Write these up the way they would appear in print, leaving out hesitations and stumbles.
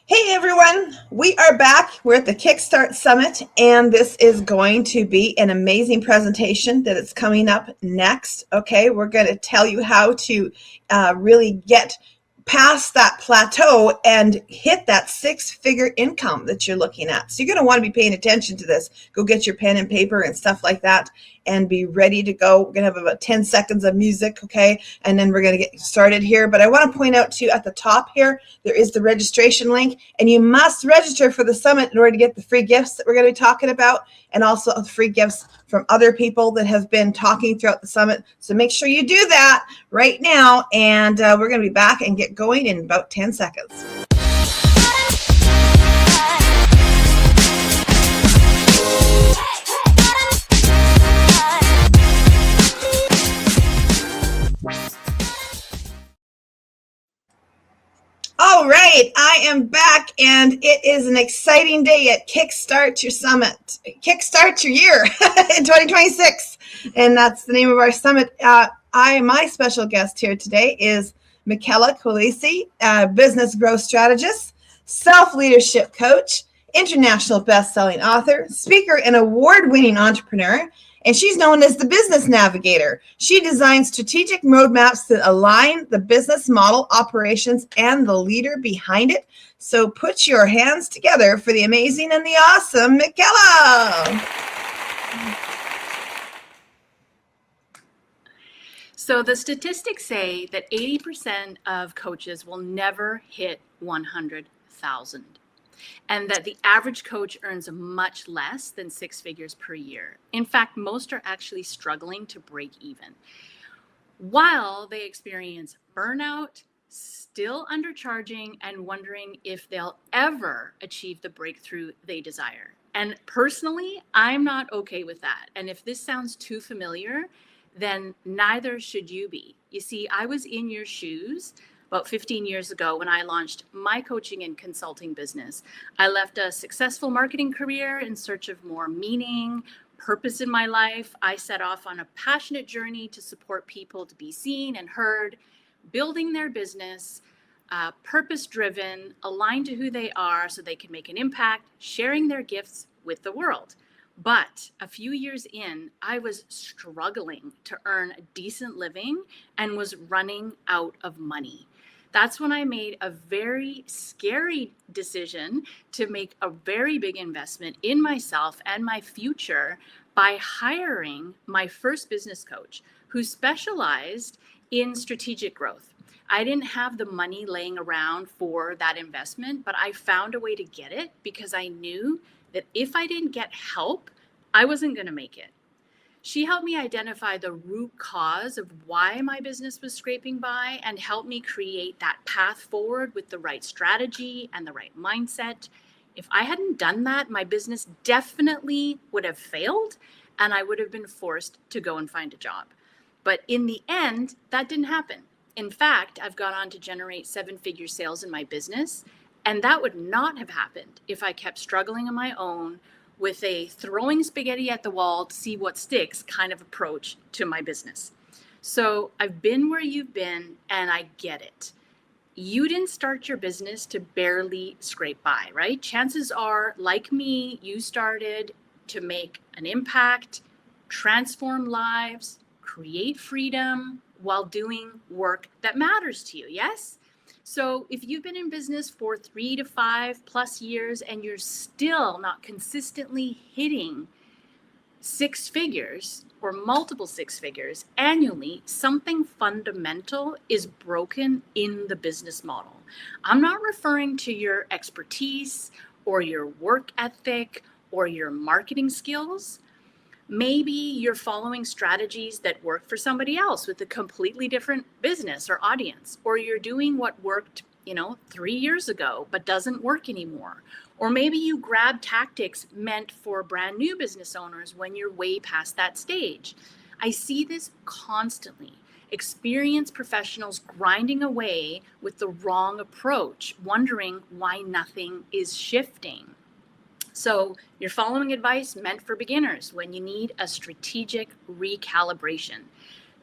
Hey everyone, we are back. We're at the Kickstart Summit, and this is going to be an amazing presentation that is coming up next. Okay, we're going to tell you how to really get past that plateau and hit that six-figure income that you're looking at. So you're going to want to be paying attention to this. Go get your pen and paper and stuff like that and be ready to go. We're going to have about 10 seconds of music, okay? And then we're going to get started here. But I want to point out to you at the top here, there is the registration link, and you must register for the summit in order to get the free gifts that we're going to be talking about, and also the free gifts from other people that have been talking throughout the summit. So make sure you do that right now, and we're going to be back and get going in about 10 seconds. All right, I am back, and it is an exciting day at Kickstart Your Summit. Kickstart your year in 2026, and that's the name of our summit. My special guest here today is Michaela Quilisi, business growth strategist, self-leadership coach, international best-selling author, speaker, and award-winning entrepreneur. And she's known as the Business Navigator. She designs strategic roadmaps that align the business model, operations, and the leader behind it. So put your hands together for the amazing and the awesome Michaela. So the statistics say that 80% of coaches will never hit 100,000. And that the average coach earns much less than six figures per year. In fact, most are actually struggling to break even, while they experience burnout, still undercharging, and wondering if they'll ever achieve the breakthrough they desire. And personally, I'm not okay with that. And if this sounds too familiar, then neither should you be. You see, I was in your shoes about 15 years ago when I launched my coaching and consulting business. I left a successful marketing career in search of more meaning, purpose in my life. I set off on a passionate journey to support people to be seen and heard, building their business, purpose-driven, aligned to who they are so they can make an impact, sharing their gifts with the world. But a few years in, I was struggling to earn a decent living and was running out of money. That's when I made a very scary decision to make a very big investment in myself and my future by hiring my first business coach who specialized in strategic growth. I didn't have the money laying around for that investment, but I found a way to get it because I knew that if I didn't get help, I wasn't going to make it. She helped me identify the root cause of why my business was scraping by and helped me create that path forward with the right strategy and the right mindset. If I hadn't done that, my business definitely would have failed and I would have been forced to go and find a job. But in the end, that didn't happen. In fact, I've gone on to generate seven-figure sales in my business, and that would not have happened if I kept struggling on my own with a throwing spaghetti at the wall to see what sticks kind of approach to my business. So I've been where you've been, and I get it. You didn't start your business to barely scrape by, right? Chances are, like me, you started to make an impact, transform lives, create freedom while doing work that matters to you, yes? So if you've been in business for 3 to 5+ years and you're still not consistently hitting six figures or multiple six figures annually, something fundamental is broken in the business model. I'm not referring to your expertise or your work ethic or your marketing skills. Maybe you're following strategies that work for somebody else with a completely different business or audience, or you're doing what worked, 3 years ago, but doesn't work anymore. Or maybe you grab tactics meant for brand new business owners when you're way past that stage. I see this constantly. Experienced professionals grinding away with the wrong approach, wondering why nothing is shifting. So you're following advice meant for beginners when you need a strategic recalibration.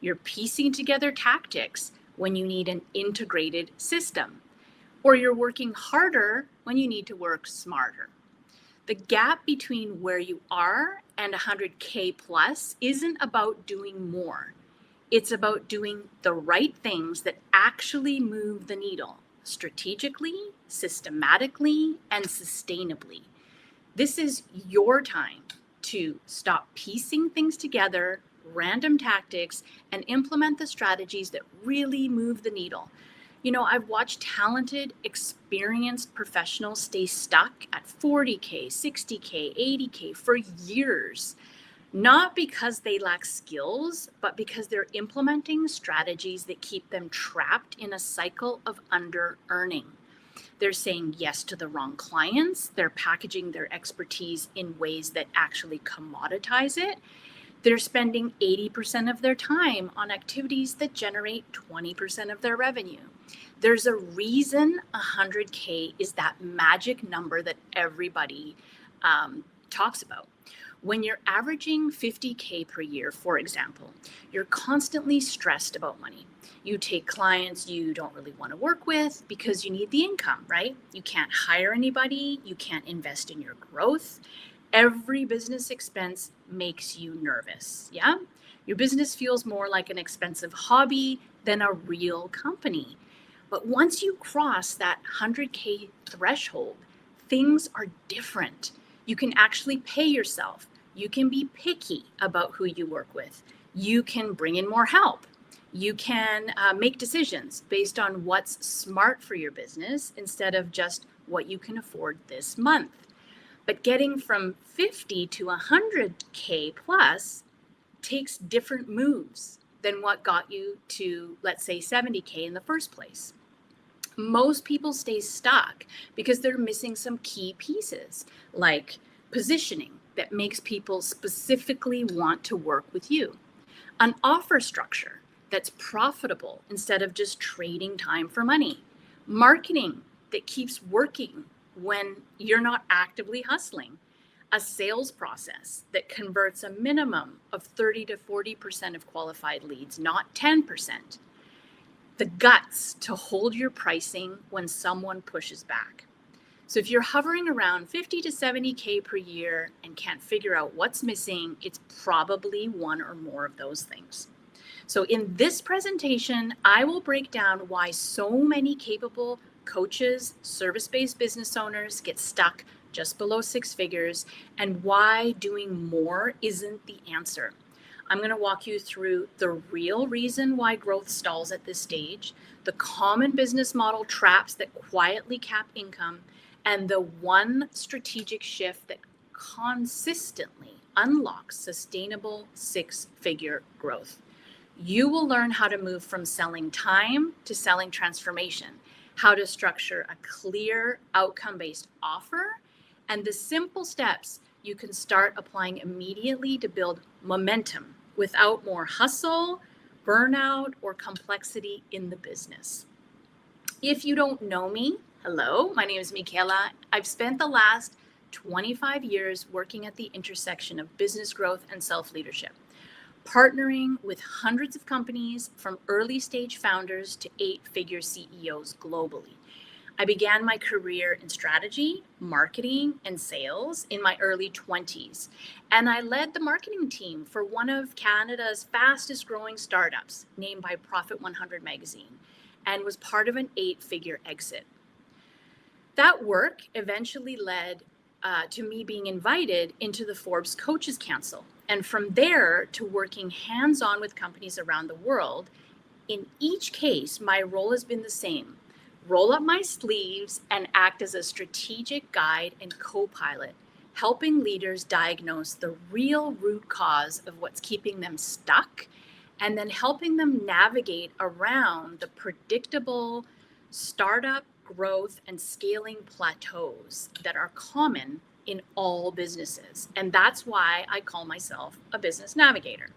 You're piecing together tactics when you need an integrated system. or you're working harder when you need to work smarter. The gap between where you are and 100K plus isn't about doing more. It's about doing the right things that actually move the needle strategically, systematically, and sustainably. This is your time to stop piecing things together, random tactics, and implement the strategies that really move the needle. You know, I've watched talented, experienced professionals stay stuck at 40K, 60K, 80K for years, not because they lack skills, but because they're implementing strategies that keep them trapped in a cycle of under-earning. They're saying yes to the wrong clients. They're packaging their expertise in ways that actually commoditize it. They're spending 80% of their time on activities that generate 20% of their revenue. There's a reason 100K is that magic number that everybody talks about. When you're averaging 50K per year, for example, you're constantly stressed about money. You take clients you don't really want to work with because you need the income, right? You can't hire anybody. You can't invest in your growth. Every business expense makes you nervous, yeah? Your business feels more like an expensive hobby than a real company. But once you cross that 100K threshold, things are different. You can actually pay yourself. You can be picky about who you work with. You can bring in more help. You can make decisions based on what's smart for your business instead of just what you can afford this month. But getting from 50 to 100K plus takes different moves than what got you to, let's say, 70K in the first place. Most people stay stuck because they're missing some key pieces, like positioning that makes people specifically want to work with you, an offer structure that's profitable instead of just trading time for money, marketing that keeps working when you're not actively hustling, a sales process that converts a minimum of 30 to 40% of qualified leads, not 10%, the guts to hold your pricing when someone pushes back. So if you're hovering around 50 to 70K per year and can't figure out what's missing, it's probably one or more of those things. So in this presentation, I will break down why so many capable coaches, service-based business owners get stuck just below 6 figures and why doing more isn't the answer. I'm going to walk you through the real reason why growth stalls at this stage, the common business model traps that quietly cap income, and the one strategic shift that consistently unlocks sustainable 6-figure growth. You will learn how to move from selling time to selling transformation, how to structure a clear outcome-based offer, and the simple steps you can start applying immediately to build momentum without more hustle, burnout, or complexity in the business. If you don't know me, hello, my name is Michaela. I've spent the last 25 years working at the intersection of business growth and self-leadership, partnering with hundreds of companies from early stage founders to 8-figure CEOs globally. I began my career in strategy, marketing, and sales in my early 20s, and I led the marketing team for one of Canada's fastest growing startups, named by Profit 100 magazine, and was part of an 8-figure exit. That work eventually led to me being invited into the Forbes Coaches Council, and from there to working hands-on with companies around the world. In each case, my role has been the same: roll up my sleeves and act as a strategic guide and co-pilot, helping leaders diagnose the real root cause of what's keeping them stuck, and then helping them navigate around the predictable startup growth and scaling plateaus that are common in all businesses. And that's why I call myself a business navigator.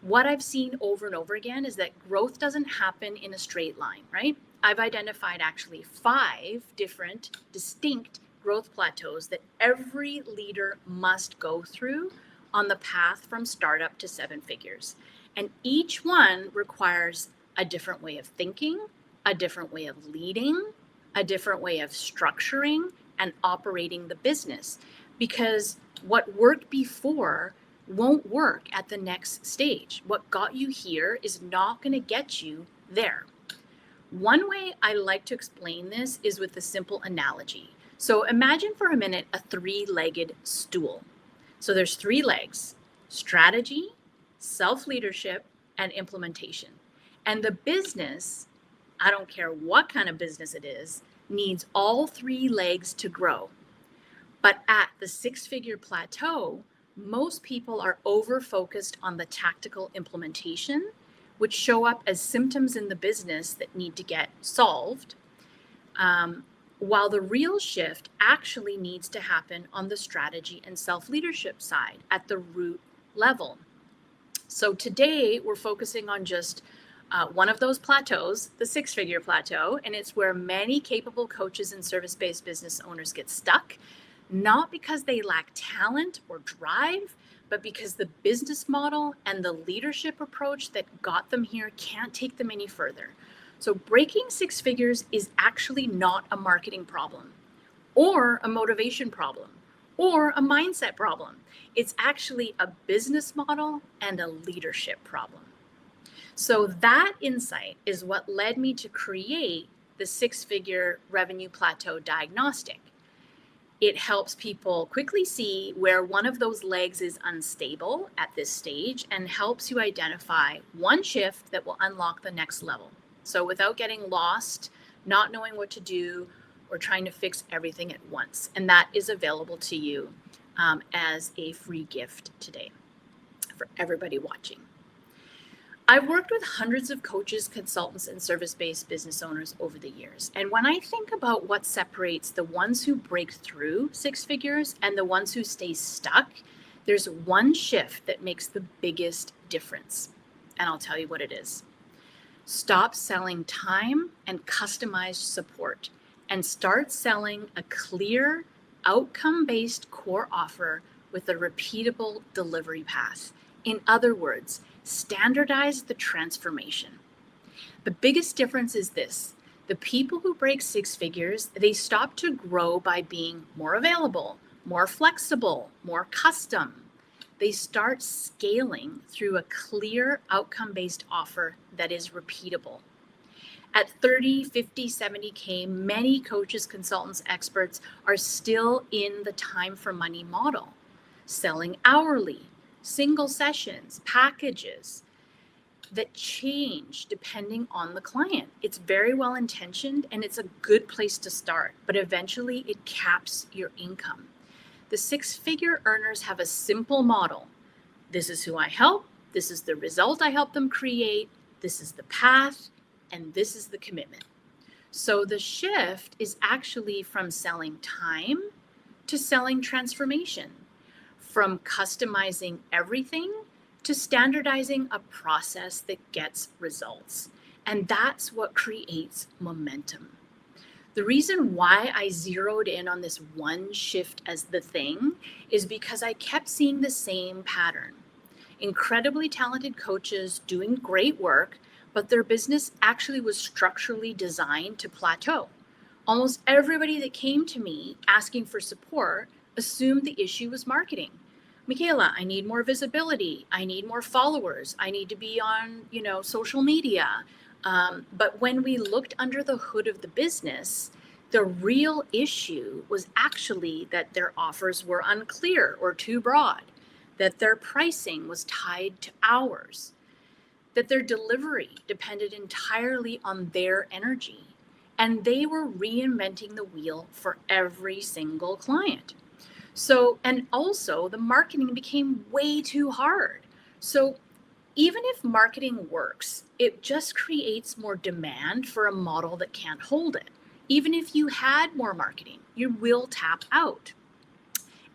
What I've seen over and over again is that growth doesn't happen in a straight line, right? I've identified actually 5 different distinct growth plateaus that every leader must go through on the path from startup to 7 figures. And each one requires a different way of thinking, a different way of leading, a different way of structuring and operating the business, because what worked before won't work at the next stage. What got you here is not going to get you there. One way I like to explain this is with a simple analogy. So imagine for a minute a three-legged stool. So there's three legs: strategy, self-leadership, and implementation. And the business, I don't care what kind of business it is, needs all three legs to grow. But at the six-figure plateau, most people are over-focused on the tactical implementation, which show up as symptoms in the business that need to get solved, while the real shift actually needs to happen on the strategy and self-leadership side at the root level. So today we're focusing on just one of those plateaus, the six-figure plateau, and it's where many capable coaches and service-based business owners get stuck, not because they lack talent or drive, but because the business model and the leadership approach that got them here can't take them any further. So breaking six figures is actually not a marketing problem or a motivation problem or a mindset problem. It's actually a business model and a leadership problem. So that insight is what led me to create the six-figure revenue plateau diagnostic. It helps people quickly see where one of those legs is unstable at this stage and helps you identify one shift that will unlock the next level. So without getting lost, not knowing what to do, or trying to fix everything at once. And that is available to you as a free gift today for everybody watching. I've worked with hundreds of coaches, consultants, and service-based business owners over the years. And when I think about what separates the ones who break through six figures and the ones who stay stuck, there's one shift that makes the biggest difference. And I'll tell you what it is. Stop selling time and customized support and start selling a clear, outcome-based core offer with a repeatable delivery path. In other words, standardize the transformation. The biggest difference is this: the people who break six figures, they stop to grow by being more available, more flexible, more custom. They start scaling through a clear outcome-based offer that is repeatable. At 30, 50, 70K, many coaches, consultants, experts are still in the time for money model, selling hourly, single sessions, packages that change depending on the client. It's very well intentioned and it's a good place to start, but eventually it caps your income. The six-figure earners have a simple model. This is who I help. This is the result I help them create. This is the path, and this is the commitment. So the shift is actually from selling time to selling transformation, from customizing everything to standardizing a process that gets results. And that's what creates momentum. The reason why I zeroed in on this one shift as the thing is because I kept seeing the same pattern. Incredibly talented coaches doing great work, but their business actually was structurally designed to plateau. Almost everybody that came to me asking for support assumed the issue was marketing. Michaela, I need more visibility. I need more followers. I need to be on, social media. But when we looked under the hood of the business, the real issue was actually that their offers were unclear or too broad, that their pricing was tied to hours, that their delivery depended entirely on their energy, and they were reinventing the wheel for every single client. So, and also the marketing became way too hard. So even if marketing works, it just creates more demand for a model that can't hold it. Even if you had more marketing, you will tap out.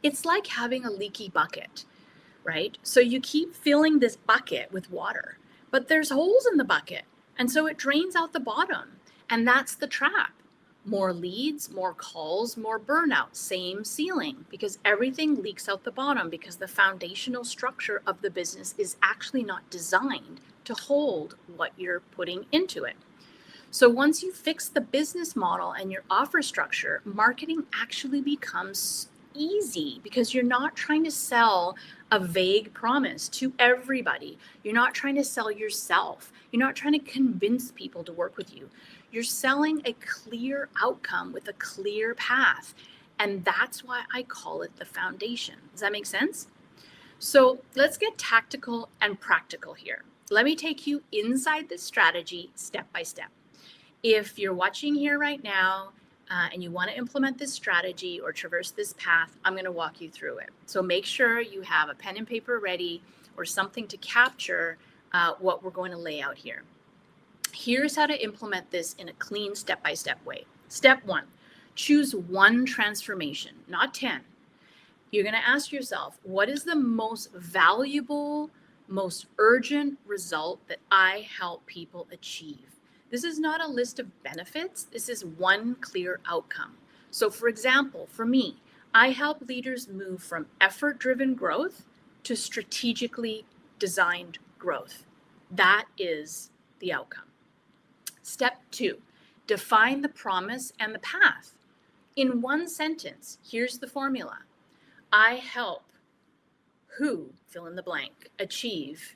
It's like having a leaky bucket, right? So you keep filling this bucket with water, but there's holes in the bucket. And so it drains out the bottom. And that's the trap. More leads, more calls, more burnout, same ceiling, because everything leaks out the bottom because the foundational structure of the business is actually not designed to hold what you're putting into it. So once you fix the business model and your offer structure, marketing actually becomes easy because you're not trying to sell a vague promise to everybody. You're not trying to sell yourself. You're not trying to convince people to work with you. You're selling a clear outcome with a clear path. And that's why I call it the foundation. Does that make sense? So let's get tactical and practical here. Let me take you inside this strategy step by step. If you're watching here right now and you want to implement this strategy or traverse this path, I'm going to walk you through it. So make sure you have a pen and paper ready or something to capture what we're going to lay out here. Here's how to implement this in a clean step-by-step way. Step 1, choose one transformation, not 10. You're going to ask yourself, what is the most valuable, most urgent result that I help people achieve? This is not a list of benefits. This is one clear outcome. So for example, for me, I help leaders move from effort-driven growth to strategically designed growth. That is the outcome. Step 2, define the promise and the path. In one sentence, here's the formula. I help who, fill in the blank, achieve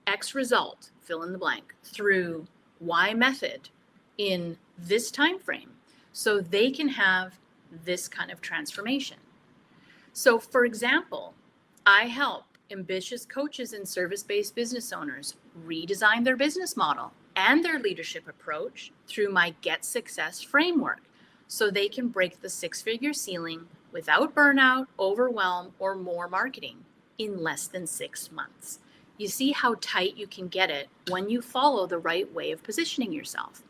X result, fill in the blank, through Y method in this time frame so they can have this kind of transformation. So for example, I help ambitious coaches and service-based business owners redesign their business model and their leadership approach through my Get Success framework so they can break the six-figure ceiling without burnout, overwhelm, or more marketing in less than 6 months. You see how tight you can get it when you follow the right way of positioning yourself.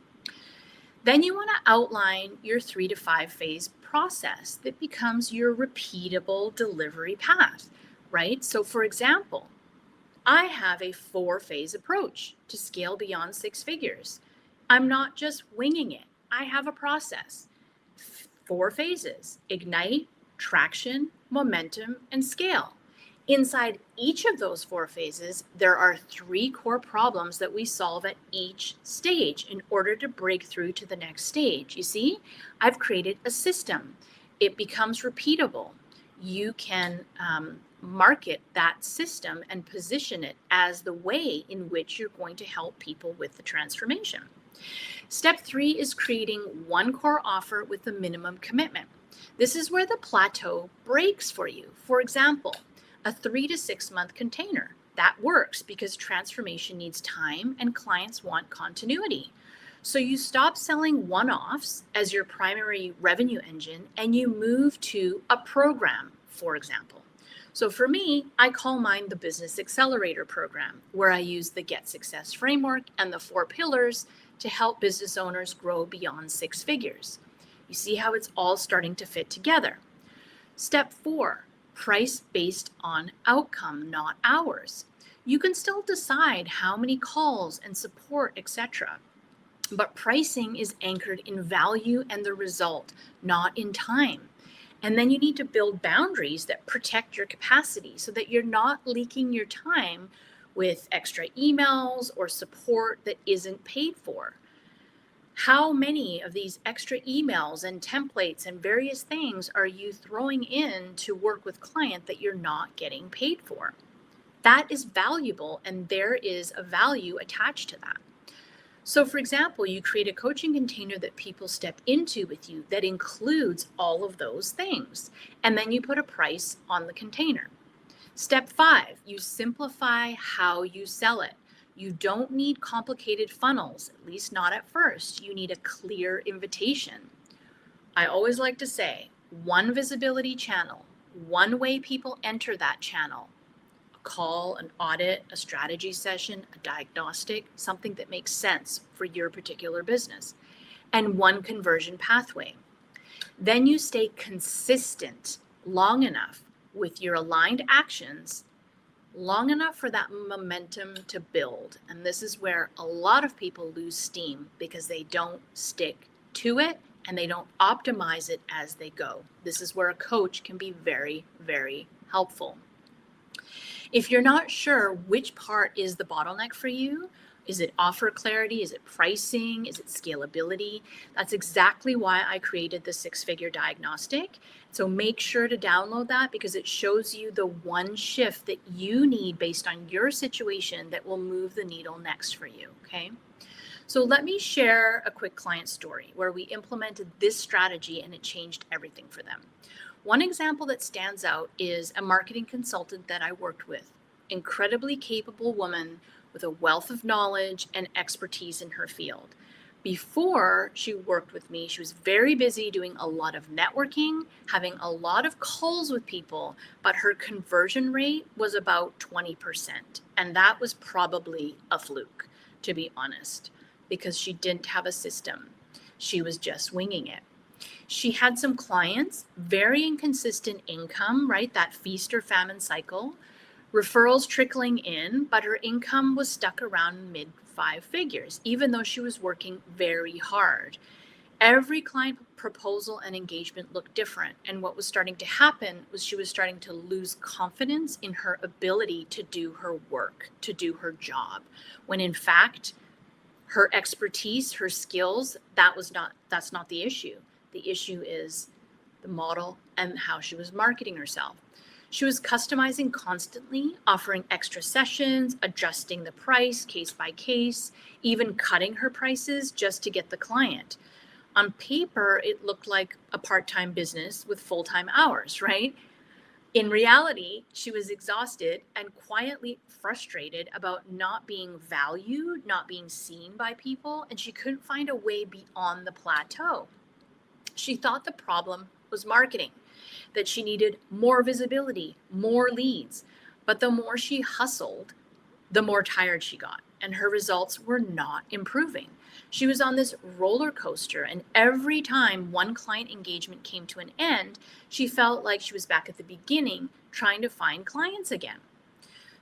Then you want to outline your 3 to 5 phase process that becomes your repeatable delivery path, right? So for example, I have a 4-phase approach to scale beyond 6 figures. I'm not just winging it. I have a process. 4 phases: ignite, traction, momentum, and scale. Inside each of those 4 phases, there are 3 core problems that we solve at each stage in order to break through to the next stage. You see, I've created a system. It becomes repeatable. You can market that system and position it as the way in which you're going to help people with the transformation. Step 3 is creating one core offer with a minimum commitment. This is where the plateau breaks for you. For example, a 3 to 6 month container. That works because transformation needs time and clients want continuity. So you stop selling one-offs as your primary revenue engine and you move to a program, for example. So for me, I call mine the Business Accelerator Program, where I use the Get Success framework and the 4 pillars to help business owners grow beyond 6 figures. You see how it's all starting to fit together. Step 4, price based on outcome, not hours. You can still decide how many calls and support, etc. But pricing is anchored in value and the result, not in time. And then you need to build boundaries that protect your capacity so that you're not leaking your time with extra emails or support that isn't paid for. How many of these extra emails and templates and various things are you throwing in to work with client that you're not getting paid for? That is valuable, and there is a value attached to that. So for example, you create a coaching container that people step into with you that includes all of those things. And then you put a price on the container. Step 5, you simplify how you sell it. You don't need complicated funnels, at least not at first. You need a clear invitation. I always like to say, one visibility channel, one way people enter that channel. A call, an audit, a strategy session, a diagnostic, something that makes sense for your particular business, and one conversion pathway. Then you stay consistent long enough with your aligned actions, long enough for that momentum to build. And this is where a lot of people lose steam because they don't stick to it and they don't optimize it as they go. This is where a coach can be very, very helpful. If you're not sure which part is the bottleneck for you, Is it offer clarity? Is it pricing? Is it scalability? That's exactly why I created the six-figure diagnostic. So make sure to download that because it shows you the one shift that you need based on your situation that will move the needle next for you, okay? So let me share a quick client story where we implemented this strategy and it changed everything for them. One example that stands out is a marketing consultant that I worked with, incredibly capable woman with a wealth of knowledge and expertise in her field. Before she worked with me, she was very busy doing a lot of networking, having a lot of calls with people, but her conversion rate was about 20%. And that was probably a fluke, to be honest, because she didn't have a system. She was just winging it. She had some clients, very inconsistent income, right? That feast or famine cycle, referrals trickling in, but her income was stuck around mid 5 figures, even though she was working very hard. Every client proposal and engagement looked different. And what was starting to happen was she was starting to lose confidence in her ability to do her work, to do her job, when in fact, her expertise, her skills, that's not the issue. The issue is the model and how she was marketing herself. She was customizing constantly, offering extra sessions, adjusting the price case by case, even cutting her prices just to get the client. On paper, it looked like a part-time business with full-time hours, right? In reality, she was exhausted and quietly frustrated about not being valued, not being seen by people, and she couldn't find a way beyond the plateau. She thought the problem was marketing, that she needed more visibility, more leads. But the more she hustled, the more tired she got, and her results were not improving. She was on this roller coaster, and every time one client engagement came to an end, she felt like she was back at the beginning trying to find clients again.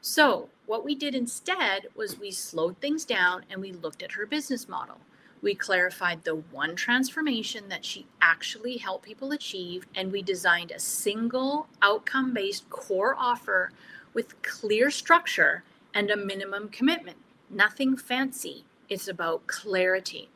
So what we did instead was we slowed things down and we looked at her business model. We clarified the one transformation that she actually helped people achieve, and we designed a single outcome-based core offer with clear structure and a minimum commitment. Nothing fancy. It's about clarity.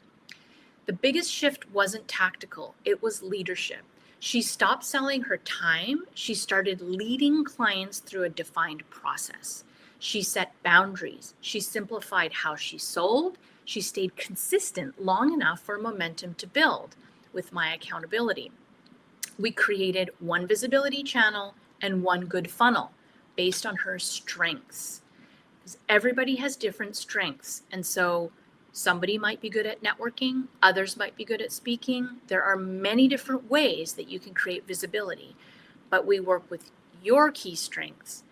The biggest shift wasn't tactical. It was leadership. She stopped selling her time. She started leading clients through a defined process. She set boundaries. She simplified how she sold. She stayed consistent long enough for momentum to build with my accountability. We created one visibility channel and one good funnel based on her strengths. Because everybody has different strengths. And so somebody might be good at networking, others might be good at speaking. There are many different ways that you can create visibility, but we work with your key strengths.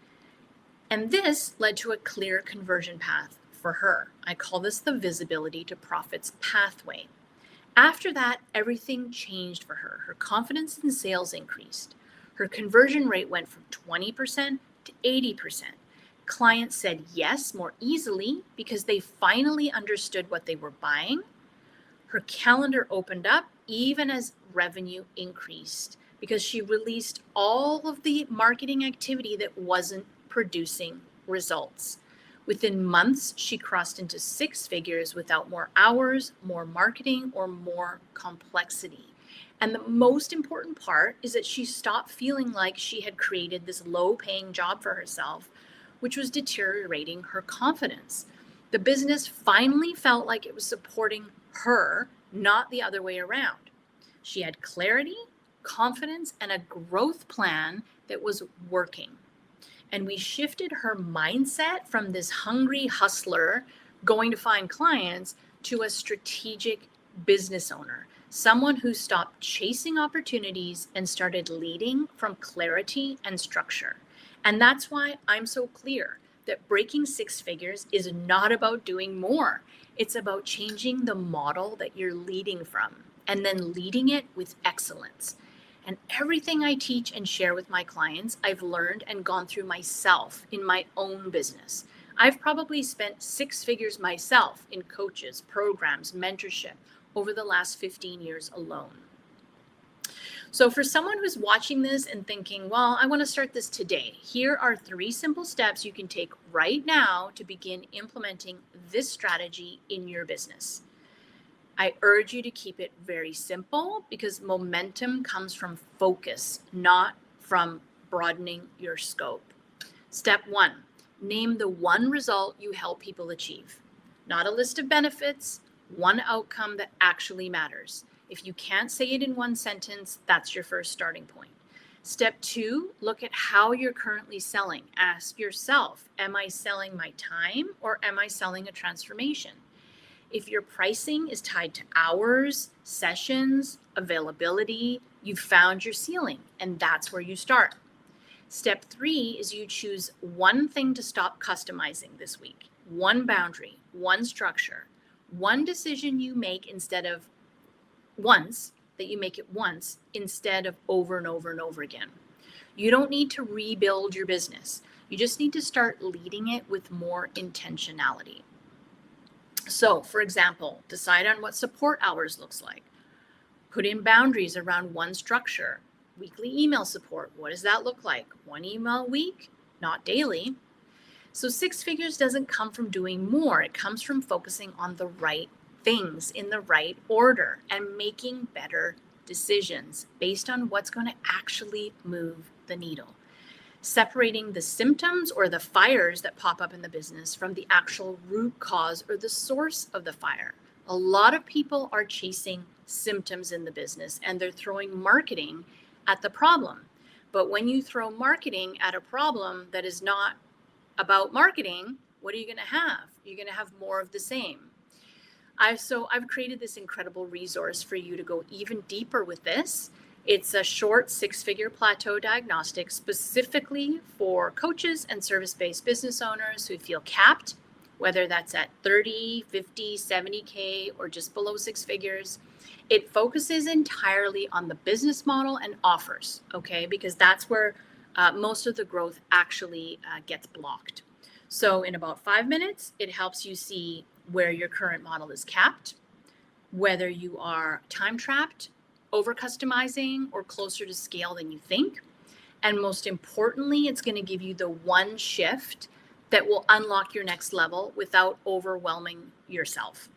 And this led to a clear conversion path for her. I call this the visibility to profits pathway. After that, everything changed for her. Her confidence in sales increased. Her conversion rate went from 20% to 80%. Clients said yes more easily because they finally understood what they were buying. Her calendar opened up even as revenue increased because she released all of the marketing activity that wasn't producing results. Within months, she crossed into six figures without more hours, more marketing, or more complexity. And the most important part is that she stopped feeling like she had created this low-paying job for herself, which was deteriorating her confidence. The business finally felt like it was supporting her, not the other way around. She had clarity, confidence, and a growth plan that was working. And we shifted her mindset from this hungry hustler going to find clients to a strategic business owner, someone who stopped chasing opportunities and started leading from clarity and structure. And that's why I'm so clear that breaking six figures is not about doing more. It's about changing the model that you're leading from and then leading it with excellence. And everything I teach and share with my clients, I've learned and gone through myself in my own business. I've probably spent six figures myself in coaches, programs, mentorship over the last 15 years alone. So for someone who's watching this and thinking, well, I want to start this today, here are 3 simple steps you can take right now to begin implementing this strategy in your business. I urge you to keep it very simple because momentum comes from focus, not from broadening your scope. Step 1, name the one result you help people achieve. Not a list of benefits, one outcome that actually matters. If you can't say it in one sentence, that's your first starting point. Step 2, look at how you're currently selling. Ask yourself, am I selling my time or am I selling a transformation? If your pricing is tied to hours, sessions, availability, you've found your ceiling, and that's where you start. Step 3 is you choose one thing to stop customizing this week, one boundary, one structure, one decision you make instead of once, that you make it once instead of over and over and over again. You don't need to rebuild your business. You just need to start leading it with more intentionality. So, for example, decide on what support hours looks like. Put in boundaries around one structure. Weekly email support, what does that look like? 1 email a week, not daily. So 6 figures doesn't come from doing more. It comes from focusing on the right things in the right order and making better decisions based on what's going to actually move the needle. Separating the symptoms or the fires that pop up in the business from the actual root cause or the source of the fire. A lot of people are chasing symptoms in the business and they're throwing marketing at the problem. But when you throw marketing at a problem that is not about marketing, what are you going to have? You're going to have more of the same. I've created this incredible resource for you to go even deeper with this. It's a short 6-figure plateau diagnostic specifically for coaches and service-based business owners who feel capped, whether that's at 30, 50, 70K, or just below 6 figures. It focuses entirely on the business model and offers, okay? Because that's where most of the growth actually gets blocked. So in about 5 minutes, it helps you see where your current model is capped, whether you are time trapped, over customizing, or closer to scale than you think. And most importantly, it's going to give you the one shift that will unlock your next level without overwhelming yourself.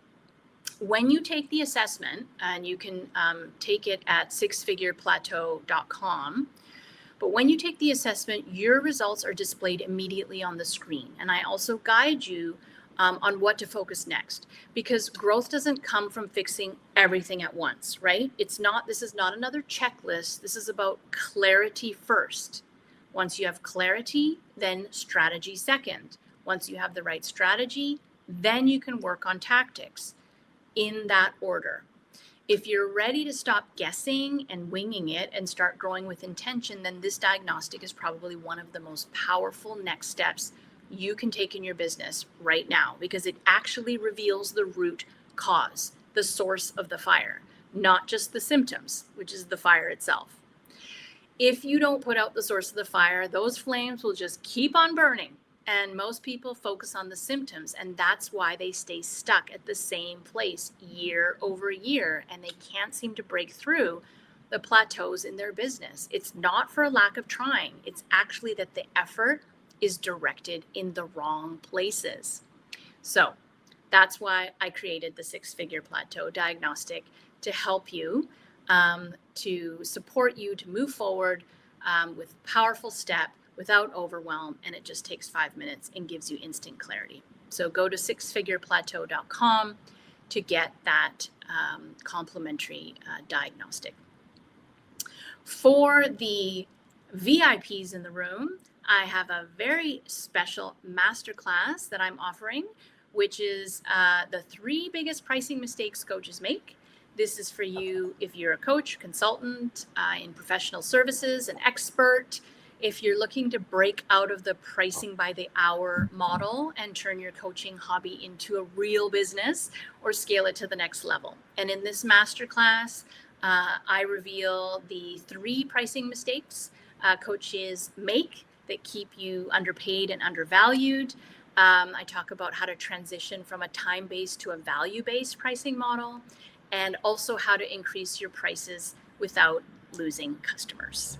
When you take the assessment, and you can take it at sixfigureplateau.com, but when you take the assessment, your results are displayed immediately on the screen. And I also guide you on what to focus next, because growth doesn't come from fixing everything at once, right? This is not another checklist. This is about clarity first. Once you have clarity, then strategy second. Once you have the right strategy, then you can work on tactics in that order. If you're ready to stop guessing and winging it and start growing with intention, then this diagnostic is probably one of the most powerful next steps you can take in your business right now, because it actually reveals the root cause, the source of the fire, not just the symptoms, which is the fire itself. If you don't put out the source of the fire, those flames will just keep on burning. And most people focus on the symptoms, and that's why they stay stuck at the same place year over year, and they can't seem to break through the plateaus in their business. It's not for a lack of trying. It's actually that the effort is directed in the wrong places. So that's why I created the 6-figure plateau diagnostic, to help you, to support you to move forward with powerful step without overwhelm. And it just takes 5 minutes and gives you instant clarity. So go to sixfigureplateau.com to get that complimentary diagnostic. For the VIPs in the room, I have a very special masterclass that I'm offering, which is the 3 biggest pricing mistakes coaches make. This is for you if you're a coach, consultant in professional services, an expert, if you're looking to break out of the pricing by the hour model and turn your coaching hobby into a real business or scale it to the next level. And in this masterclass, I reveal the 3 pricing mistakes coaches make that keep you underpaid and undervalued. I talk about how to transition from a time-based to a value-based pricing model, and also how to increase your prices without losing customers.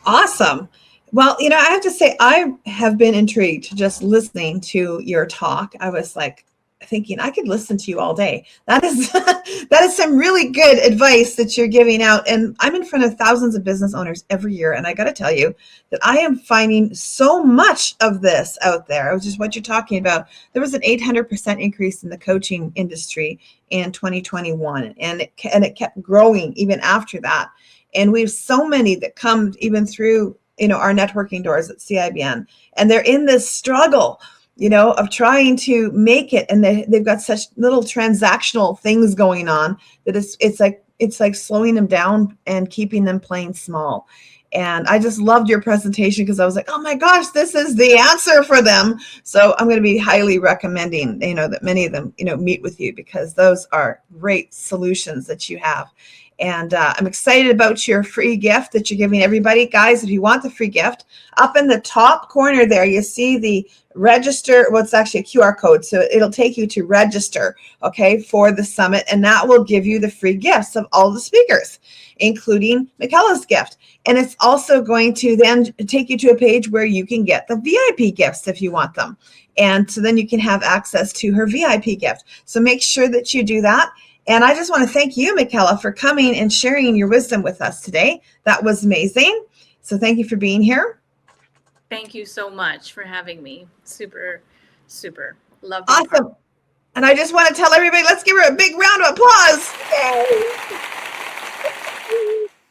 Awesome. Well, I have to say, I have been intrigued just listening to your talk. I was like thinking I could listen to you all day. That is that is some really good advice that you're giving out. And I'm in front of thousands of business owners every year. And I got to tell you that I am finding so much of this out there, which is what you're talking about. There was an 800% increase in the coaching industry in 2021, and it kept growing even after that. And we have so many that come even through, our networking doors at CIBN, and they're in this struggle, of trying to make it. And they've got such little transactional things going on that it's like slowing them down and keeping them playing small. And I just loved your presentation because I was like, oh my gosh, this is the answer for them. So I'm going to be highly recommending, that many of them, meet with you, because those are great solutions that you have. And I'm excited about your free gift that you're giving everybody. Guys, if you want the free gift, up in the top corner there, you see the register. Well, it's actually a QR code. So it'll take you to register, okay, for the summit. And that will give you the free gifts of all the speakers, including Michaela's gift. And it's also going to then take you to a page where you can get the VIP gifts if you want them. And so then you can have access to her VIP gift. So make sure that you do that. And I just want to thank you, Michaela, for coming and sharing your wisdom with us today. That was amazing. So thank you for being here. Thank you so much for having me. Super, super. Love Awesome. And I just want to tell everybody, let's give her a big round of applause. Yay.